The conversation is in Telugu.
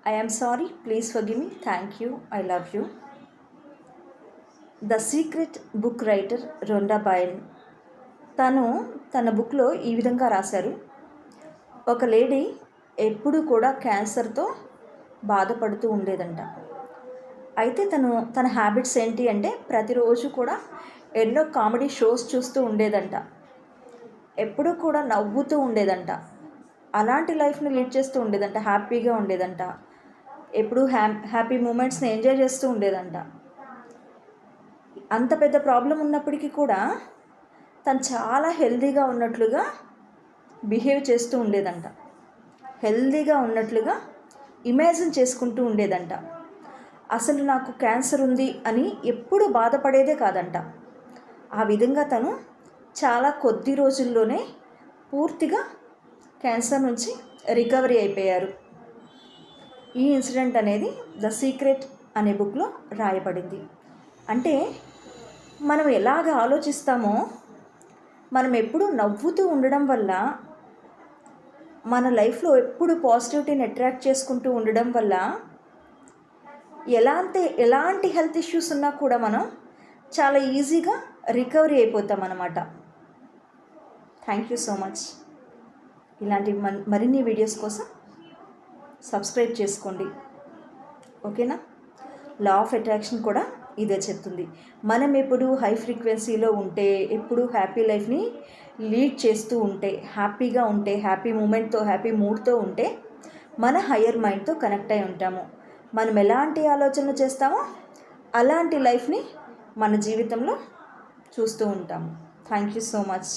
I am sorry, please forgive me, thank you, I love you. The secret book writer Rhonda Byrne తను తన బుక్లో ఈ విధంగా రాశారు. ఒక లేడీ ఎప్పుడు కూడా క్యాన్సర్తో బాధపడుతూ ఉండేదంట. అయితే తన హ్యాబిట్స్ ఏంటి అంటే ప్రతిరోజు కూడా ఎన్నో కామెడీ షోస్ చూస్తూ ఉండేదంట. ఎప్పుడూ కూడా నవ్వుతూ ఉండేదంట. అలాంటి లైఫ్ని లీడ్ చేస్తూ ఉండేదంట. హ్యాపీగా ఉండేదంట. ఎప్పుడూ హ్యాపీ మూమెంట్స్ని ఎంజాయ్ చేస్తూ ఉండేదంట. అంత పెద్ద ప్రాబ్లం ఉన్నప్పటికీ కూడా తను చాలా హెల్తీగా ఉన్నట్లుగా బిహేవ్ చేస్తూ ఉండేదంట. హెల్తీగా ఉన్నట్లుగా ఇమాజిన్ చేసుకుంటూ ఉండేదంట. అసలు నాకు క్యాన్సర్ ఉంది అని ఎప్పుడూ బాధపడేదే కాదంట. ఆ విధంగా తను చాలా కొద్ది రోజుల్లోనే పూర్తిగా క్యాన్సర్ నుంచి రికవరీ అయిపోయారు. ఈ ఇన్సిడెంట్ అనేది ద సీక్రెట్ అనే బుక్లో రాయబడింది. అంటే మనం ఎలాగ ఆలోచిస్తామో, మనం ఎప్పుడూ నవ్వుతూ ఉండడం వల్ల, మన లైఫ్లో ఎప్పుడు పాజిటివిటీని అట్రాక్ట్ చేసుకుంటూ ఉండడం వల్ల ఎలాంటి హెల్త్ ఇష్యూస్ ఉన్నా కూడా మనం చాలా ఈజీగా రికవరీ అయిపోతాం అన్నమాట. Thank you so much. ఇలాంటి మరిన్ని వీడియోస్ కోసం సబ్స్క్రైబ్ చేసుకోండి, ఓకేనా? లా ఆఫ్ అట్రాక్షన్ కూడా ఇదే చెప్తుంది. మనం ఎప్పుడు హై ఫ్రీక్వెన్సీలో ఉంటే, ఎప్పుడు హ్యాపీ లైఫ్ని లీడ్ చేస్తూ ఉంటే, హ్యాపీగా ఉంటే, హ్యాపీ మూమెంట్తో, హ్యాపీ మూడ్తో ఉంటే మన హయ్యర్ మైండ్తో కనెక్ట్ అయి ఉంటాము. మనం ఎలాంటి ఆలోచనలు చేస్తామో అలాంటి లైఫ్ని మన జీవితంలో చూస్తూ ఉంటాము. Thank you so much.